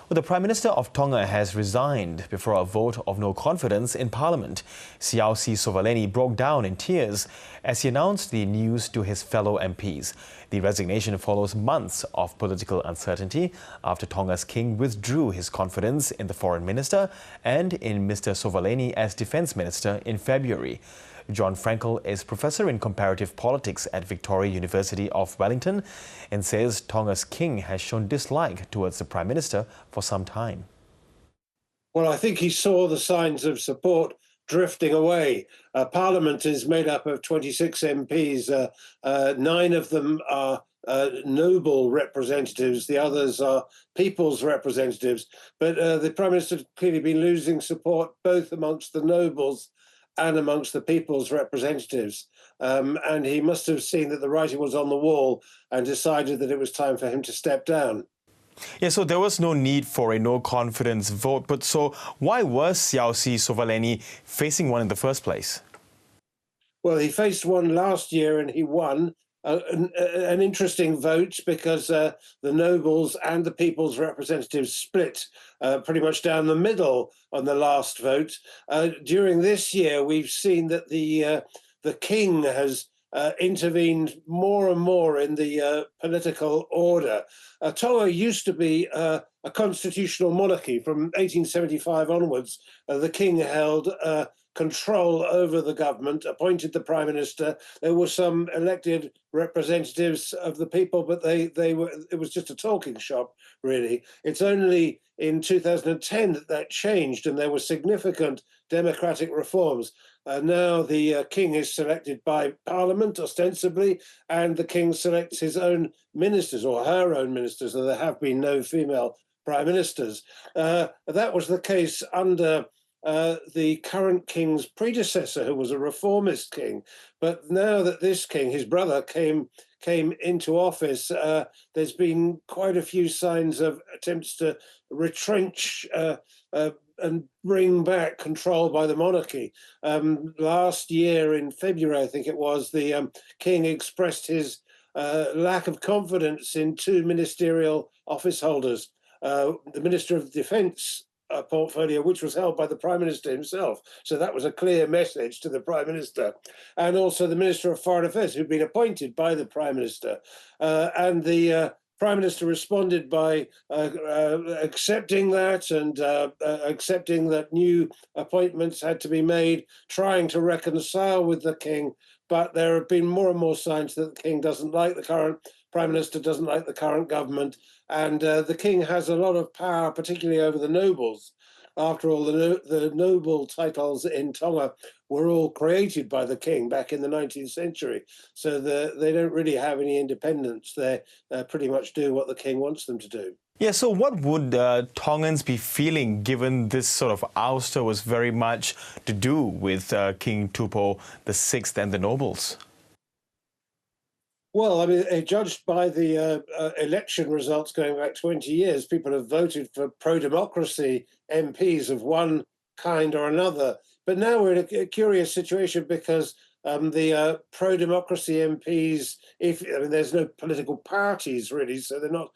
Well, the Prime Minister of Tonga has resigned before a vote of no confidence in Parliament. Siaosi Sovaleni broke down in tears as he announced the news to his fellow MPs. The resignation follows months of political uncertainty after Tonga's king withdrew his confidence in the foreign minister and in Mr. Sovaleni as defence minister in February. Jon Fraenkel is professor in comparative politics at Victoria University of Wellington and says Tonga's king has shown dislike towards the Prime Minister for some time. Well, I think he saw the signs of support drifting away. Parliament is made up of 26 MPs. 9 of them are noble representatives. The others are people's representatives. But the Prime Minister has clearly been losing support both amongst the nobles and amongst the people's representatives. And he must have seen that the writing was on the wall and decided that it was time for him to step down. Yeah, so there was no need for a no-confidence vote. But so why was Siaosi Sovaleni facing one in the first place? Well, he faced one last year and he won. An interesting vote because the nobles and the people's representatives split pretty much down the middle on the last vote. During this year, we've seen that the king has intervened more and more in the political order. Tonga used to be a constitutional monarchy. From 1875 onwards, the king held control over the government, appointed the Prime Minister. There were some elected representatives of the people, but it was just a talking shop, really. It's only in 2010 that changed, and there were significant democratic reforms. Now the king is selected by Parliament, ostensibly, and the king selects his own ministers, or her own ministers, though there have been no female prime ministers. That was the case under the current king's predecessor, who was a reformist king. But now that this king, his brother, came into office, there's been quite a few signs of attempts to retrench and bring back control by the monarchy. Last year in February, I think it was, the king expressed his lack of confidence in 2 ministerial office holders. The Minister of Defence portfolio, which was held by the Prime Minister himself. So that was a clear message to the Prime Minister. And also the Minister of Foreign Affairs, who'd been appointed by the Prime Minister. And the Prime Minister responded by accepting that and accepting that new appointments had to be made, trying to reconcile with the king. But there have been more and more signs that the king doesn't like the current Prime Minister, doesn't like the current government, and the king has a lot of power, particularly over the nobles. After all, the noble titles in Tonga were all created by the king back in the 19th century, so they don't really have any independence. They pretty much do what the king wants them to do. Yeah, so what would Tongans be feeling given this sort of ouster was very much to do with King Tupou VI and the nobles? Well, I mean, judged by the election results going back 20 years, people have voted for pro-democracy MPs of one kind or another. But now we're in a curious situation because the pro-democracy MPs, there's no political parties really, so they're not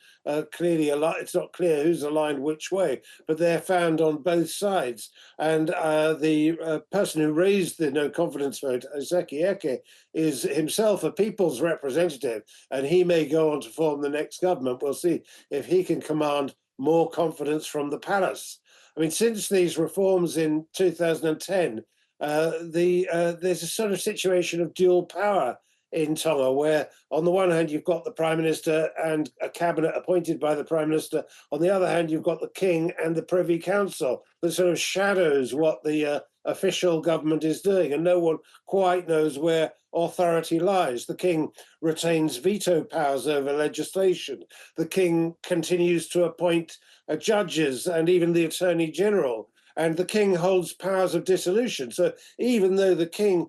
clearly aligned. It's not clear who's aligned which way, but they're found on both sides. And the person who raised the no confidence vote, Ozeki Eke, is himself a people's representative, and he may go on to form the next government. We'll see if he can command more confidence from the palace. I mean, since these reforms in 2010, there's a sort of situation of dual power in Tonga, where on the one hand you've got the Prime Minister and a cabinet appointed by the Prime Minister. On the other hand, you've got the King and the Privy Council that sort of shadows what the official government is doing, and no one quite knows where authority lies. The King retains veto powers over legislation. The King continues to appoint judges and even the Attorney General. And the king holds powers of dissolution. So even though the king,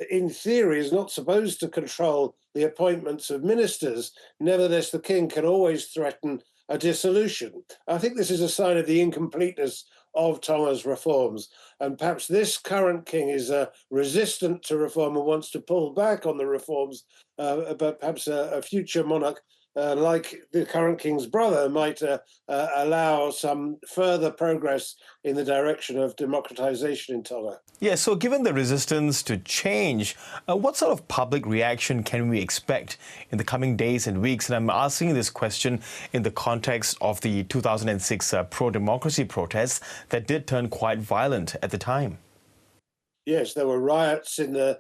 in theory, is not supposed to control the appointments of ministers, nevertheless, the king can always threaten a dissolution. I think this is a sign of the incompleteness of Tonga's reforms. And perhaps this current king is resistant to reform and wants to pull back on the reforms, but perhaps a future monarch like the current king's brother, might allow some further progress in the direction of democratization in Tonga. Yeah, so given the resistance to change, what sort of public reaction can we expect in the coming days and weeks? And I'm asking this question in the context of the 2006 pro-democracy protests that did turn quite violent at the time. Yes, there were riots in the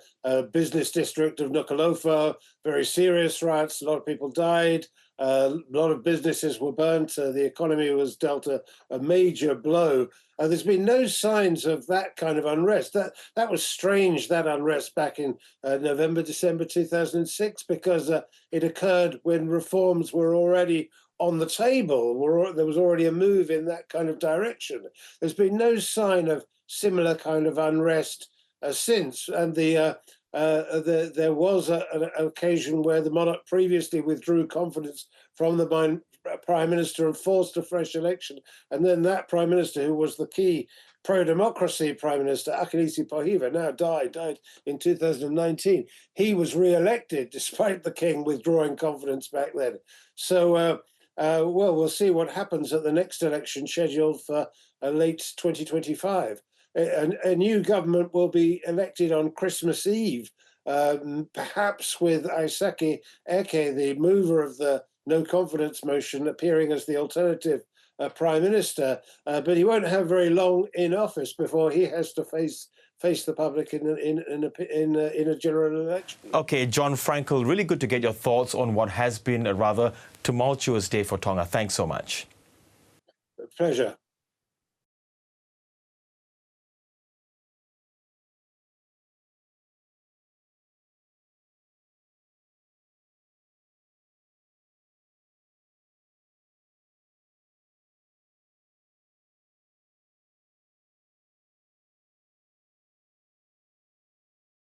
business district of Nuku'alofa, very serious riots. A lot of people died. A lot of businesses were burnt. The economy was dealt a major blow. There's been no signs of that kind of unrest. That was strange, that unrest back in November, December 2006, because it occurred when reforms were already on the table. There was already a move in that kind of direction. There's been no sign of similar kind of unrest since, and there was an occasion where the monarch previously withdrew confidence from the prime minister and forced a fresh election, and then that prime minister, who was the key pro-democracy prime minister, Akilisi Pohiva, now died in 2019. He was re-elected despite the king withdrawing confidence back then. So well, we'll see what happens at the next election scheduled for late 2025. A new government will be elected on Christmas Eve, perhaps with Aisake Eke, the mover of the no confidence motion, appearing as the alternative prime minister. But he won't have very long in office before he has to face the public in a general election. Okay, Jon Fraenkel, really good to get your thoughts on what has been a rather tumultuous day for Tonga. Thanks so much. Pleasure.